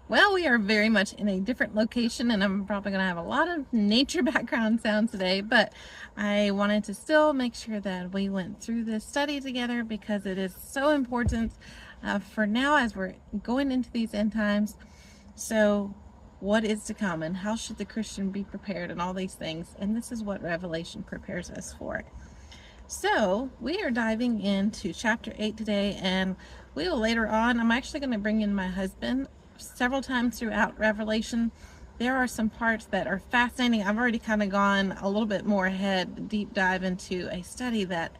Well, we are very much in a different location, and I'm probably going to have a lot of nature background sound today, but I wanted to still make sure that we went through this study together because it is so important for now as we're going into these end times. So, what is to come, and how should the Christian be prepared, and all these things? And this is what Revelation prepares us for. So, we are diving into chapter 8 today, and we will later on, I'm actually going to bring in my husband several times throughout Revelation. There are some parts that are fascinating. I've already kind of gone a little bit more ahead, deep dive into a study that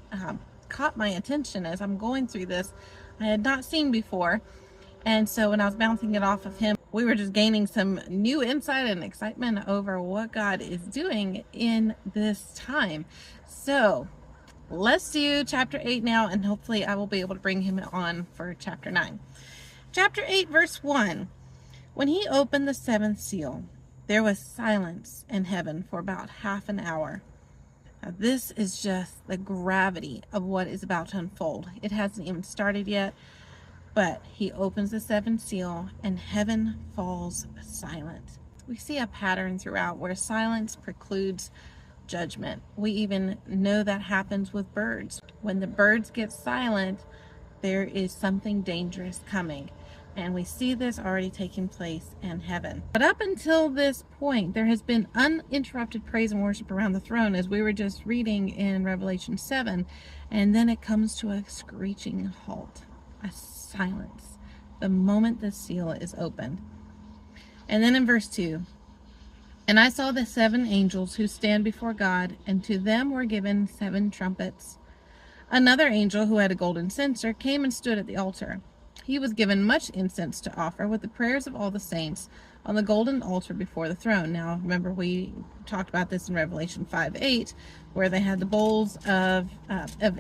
caught my attention as I'm going through this. I had not seen before. And so when I was bouncing it off of him, we were just gaining some new insight and excitement over what God is doing in this time. So let's do chapter 8 now, and hopefully I will be able to bring him on for chapter 9. Chapter 8, verse 1. When he opened the seventh seal, there was silence in heaven for about half an hour. Now, this is just the gravity of what is about to unfold. It hasn't even started yet, but he opens the seventh seal and heaven falls silent. We see a pattern throughout where silence precludes judgment. We even know that happens with birds. When the birds get silent, there is something dangerous coming. And we see this already taking place in heaven. But up until this point, there has been uninterrupted praise and worship around the throne, as we were just reading in Revelation 7. And then it comes to a screeching halt, a silence, the moment the seal is opened. And then in verse 2, and I saw the 7 angels who stand before God, and to them were given 7 trumpets. Another angel who had a golden censer came and stood at the altar. He was given much incense to offer with the prayers of all the saints on the golden altar before the throne. Now, remember, we talked about this in Revelation 5:8, where they had the bowls of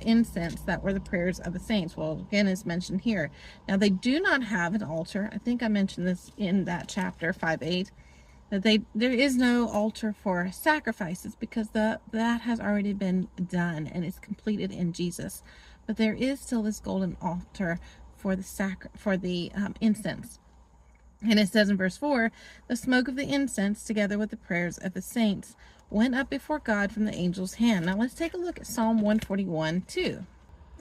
incense that were the prayers of the saints. Well, again, is mentioned here. Now, they do not have an altar. I think I mentioned this in that chapter 5:8. That there is no altar for sacrifices because that has already been done and is completed in Jesus. But there is still this golden altar for the incense. And it says in verse 4, the smoke of the incense together with the prayers of the saints went up before God from the angel's hand. Now let's take a look at Psalm 141 too.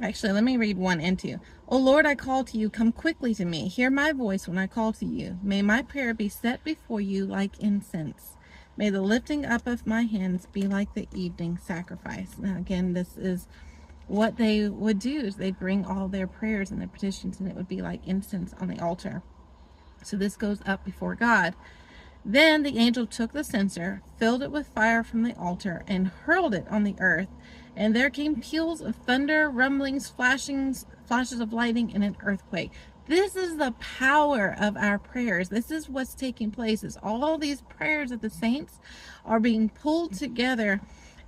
Actually, let me read 1 and 2. O Lord, I call to you, come quickly to me. Hear my voice when I call to you. May my prayer be set before you like incense. May the lifting up of my hands be like the evening sacrifice. Now again, this is what they would do, is they bring all their prayers and their petitions, and it would be like incense on the altar. So this goes up before God. Then the angel took the censer, filled it with fire from the altar, and hurled it on the earth. And there came peals of thunder, rumblings, flashes of lightning, and an earthquake. This is the power of our prayers. This is what's taking place, is all these prayers of the saints are being pulled together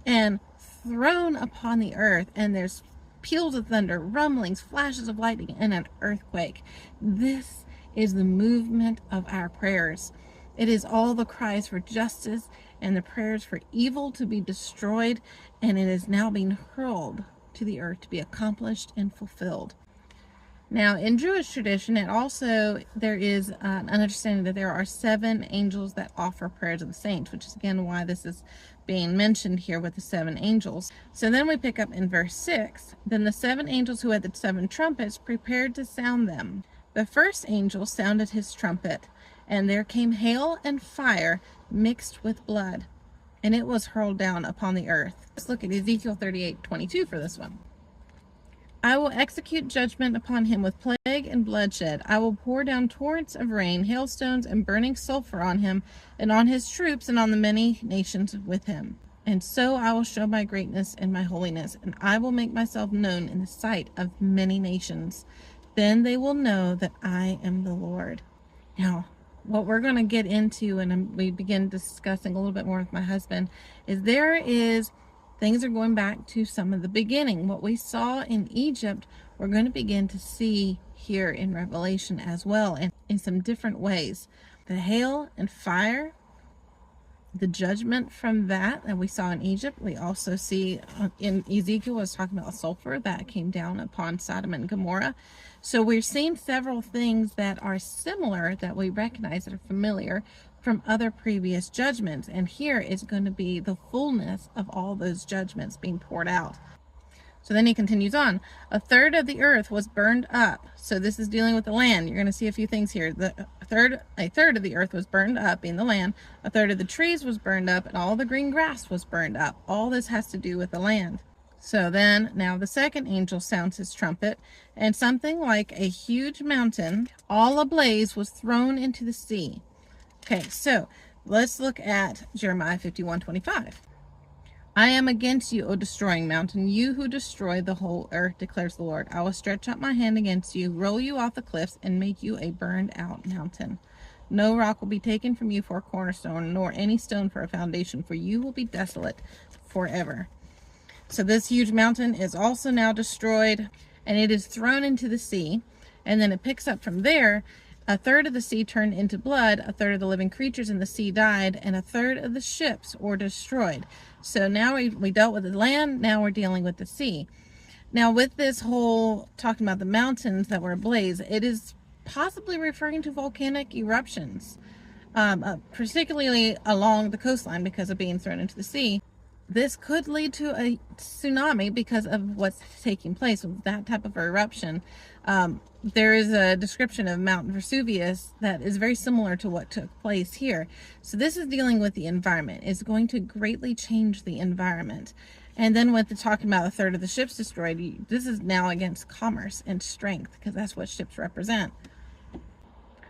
and thrown upon the earth. And there's peals of thunder, rumblings, flashes of lightning, and an earthquake. This is the movement of our prayers. It is all the cries for justice and the prayers for evil to be destroyed, and it is now being hurled to the earth to be accomplished and fulfilled. Now, in Jewish tradition, there is an understanding that there are 7 angels that offer prayers of the saints, which is again why this is being mentioned here with the 7 angels. So then we pick up in verse 6, then the 7 angels who had the 7 trumpets prepared to sound them. The first angel sounded his trumpet, and there came hail and fire mixed with blood, and it was hurled down upon the earth. Let's look at Ezekiel 38:22 for this one. I will execute judgment upon him with plague and bloodshed. I will pour down torrents of rain, hailstones, and burning sulfur on him, and on his troops, and on the many nations with him. And so I will show my greatness and my holiness, and I will make myself known in the sight of many nations. Then they will know that I am the Lord. Now, what we're going to get into, and we begin discussing a little bit more with my husband, is things are going back to some of the beginning. What we saw in Egypt, we're going to begin to see here in Revelation as well, and in some different ways. The hail and fire the judgment from that we saw in Egypt. We also see in Ezekiel was talking about sulfur that came down upon Sodom and Gomorrah. So we're seeing several things that are similar, that we recognize, that are familiar from other previous judgments. And here is going to be the fullness of all those judgments being poured out. So then he continues on. A third of the earth was burned up. So this is dealing with the land. You're going to see a few things here. A third of the earth was burned up, being the land. A third of the trees was burned up, and all the green grass was burned up. All this has to do with the land. So then, now the second angel sounds his trumpet, and something like a huge mountain, all ablaze, was thrown into the sea. Okay, so let's look at Jeremiah 51:25. I am against you, O destroying mountain, you who destroy the whole earth, declares the Lord. I will stretch out my hand against you, roll you off the cliffs, and make you a burned out mountain. No rock will be taken from you for a cornerstone, nor any stone for a foundation, for you will be desolate forever. So this huge mountain is also now destroyed, and it is thrown into the sea. And then it picks up from there. A third of the sea turned into blood, a third of the living creatures in the sea died, and a third of the ships were destroyed. So now we dealt with the land, now we're dealing with the sea. Now with this whole talking about the mountains that were ablaze, it is possibly referring to volcanic eruptions, particularly along the coastline because of being thrown into the sea. This could lead to a tsunami because of what's taking place with that type of eruption. There is a description of Mount Vesuvius that is very similar to what took place here. So this is dealing with the environment. It's going to greatly change the environment. And then with the talking about a third of the ships destroyed, this is now against commerce and strength, because that's what ships represent.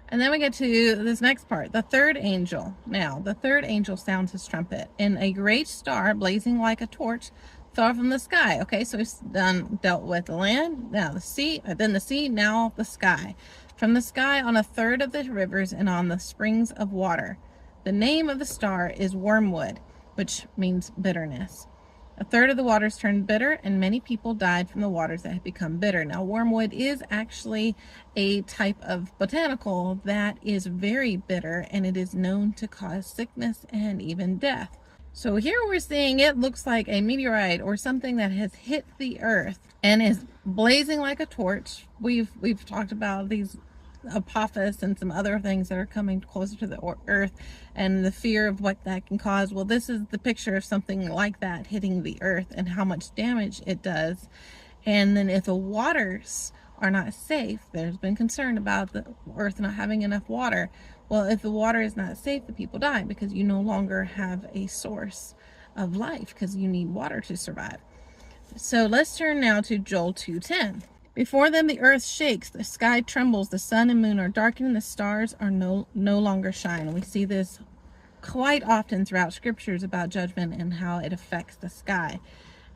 And then we get to this next part, the third angel. Now, the third angel sounds his trumpet, and a great star, blazing like a torch, fell from the sky. Okay, so he's dealt with the land, now the sea, then the sea, now the sky. From the sky on a third of the rivers and on the springs of water. The name of the star is wormwood, which means bitterness. A third of the waters turned bitter, and many people died from the waters that had become bitter. Now, wormwood is actually a type of botanical that is very bitter, and it is known to cause sickness and even death. So here we're seeing it looks like a meteorite or something that has hit the earth and is blazing like a torch. We've talked about these Apophis and some other things that are coming closer to the earth and the fear of what that can cause. Well, this is the picture of something like that hitting the earth and how much damage it does. And then if the waters are not safe, there's been concern about the earth not having enough water. Well, if the water is not safe, the people die because you no longer have a source of life because you need water to survive. So let's turn now to Joel 2:10. Before them the earth shakes, the sky trembles, the sun and moon are darkened, the stars are no longer shine. We see this quite often throughout scriptures about judgment and how it affects the sky.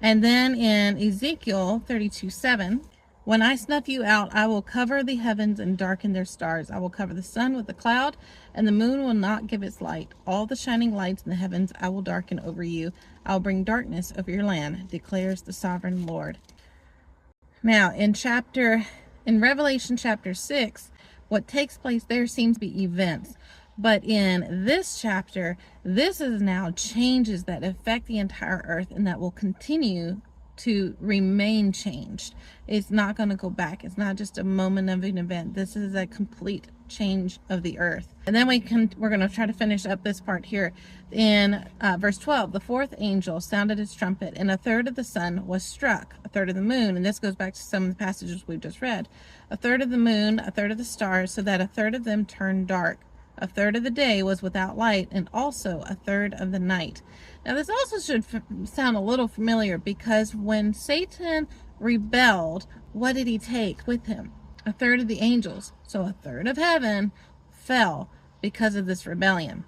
And then in Ezekiel 32:7, when I snuff you out, I will cover the heavens and darken their stars. I will cover the sun with a cloud, and the moon will not give its light. All the shining lights in the heavens I will darken over you. I will bring darkness over your land, declares the sovereign Lord. Now, in Revelation chapter 6, what takes place there seems to be events. But in this chapter, this is now changes that affect the entire earth and that will continue to remain changed. It's not going to go back. It's not just a moment of an event. This is a complete change of the earth. And then we're going to try to finish up this part here in verse 12. The fourth angel sounded his trumpet, and a third of the sun was struck, a third of the moon, and this goes back to some of the passages we've just read, a third of the moon, a third of the stars, so that a third of them turned dark. A third of the day was without light, and also a third of the night. Now this also should sound a little familiar, because when Satan rebelled, what did he take with him? A third of the angels. So a third of heaven fell because of this rebellion.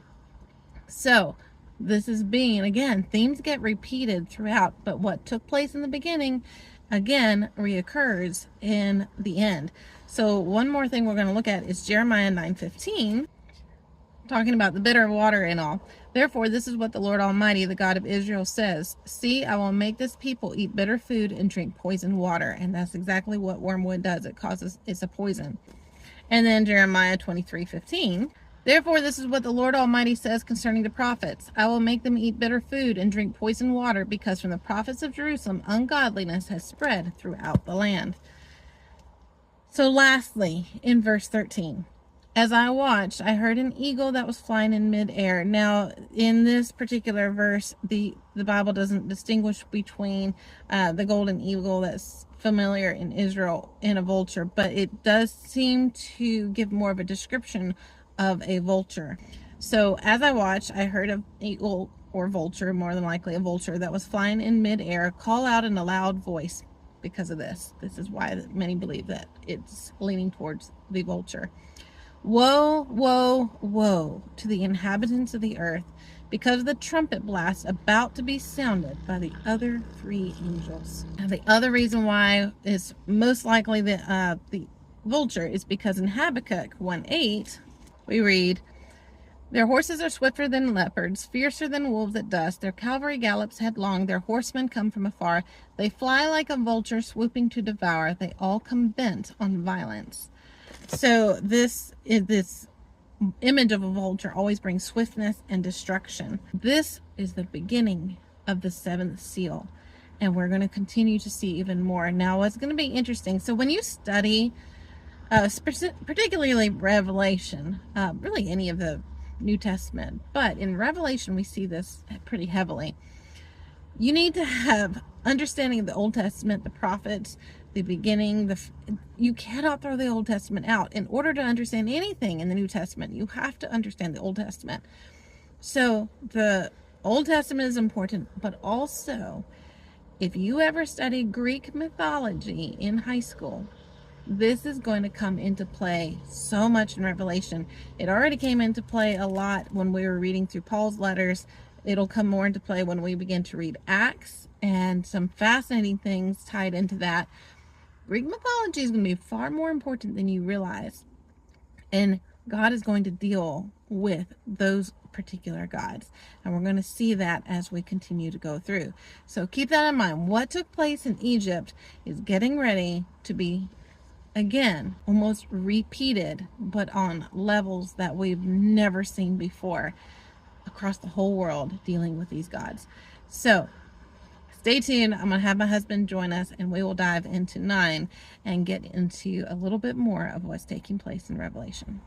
So this is being, again, themes get repeated throughout, but what took place in the beginning, again, reoccurs in the end. So one more thing we're going to look at is Jeremiah 9:15. Talking about the bitter water and all. Therefore, this is what the Lord Almighty, the God of Israel, says. See, I will make this people eat bitter food and drink poisoned water. And that's exactly what wormwood does. It's a poison. And then Jeremiah 23:15. Therefore, this is what the Lord Almighty says concerning the prophets. I will make them eat bitter food and drink poisoned water, because from the prophets of Jerusalem ungodliness has spread throughout the land. So lastly, in verse 13, as I watched, I heard an eagle that was flying in midair. Now, in this particular verse, the Bible doesn't distinguish between the golden eagle that's familiar in Israel and a vulture, but it does seem to give more of a description of a vulture. So as I watched, I heard an eagle or vulture, more than likely a vulture, that was flying in midair, call out in a loud voice. Because of this is why many believe that it's leaning towards the vulture. Woe, woe, woe to the inhabitants of the earth, because of the trumpet blast about to be sounded by the other three angels. Now, the other reason why is most likely the vulture is because in Habakkuk 1:8 we read, their horses are swifter than leopards, fiercer than wolves at dusk. Their cavalry gallops headlong. Their horsemen come from afar. They fly like a vulture swooping to devour. They all come bent on violence. So this image of a vulture always brings swiftness and destruction. This is the beginning of the seventh seal, and we're going to continue to see even more. Now, what's going to be interesting, so when you study particularly Revelation, really any of the New Testament, but in Revelation we see this pretty heavily. You need to have understanding of the Old Testament, the prophets, the beginning. You cannot throw the Old Testament out. In order to understand anything in the New Testament, you have to understand the Old Testament. So the Old Testament is important, but also if you ever study Greek mythology in high school, this is going to come into play so much in Revelation. It already came into play a lot when we were reading through Paul's letters. It'll come more into play when we begin to read Acts, and some fascinating things tied into that. Greek mythology is going to be far more important than you realize. And God is going to deal with those particular gods. And we're going to see that as we continue to go through. So keep that in mind. What took place in Egypt is getting ready to be again almost repeated, but on levels that we've never seen before across the whole world, dealing with these gods. So stay tuned. I'm going to have my husband join us, and we will dive into 9 and get into a little bit more of what's taking place in Revelation.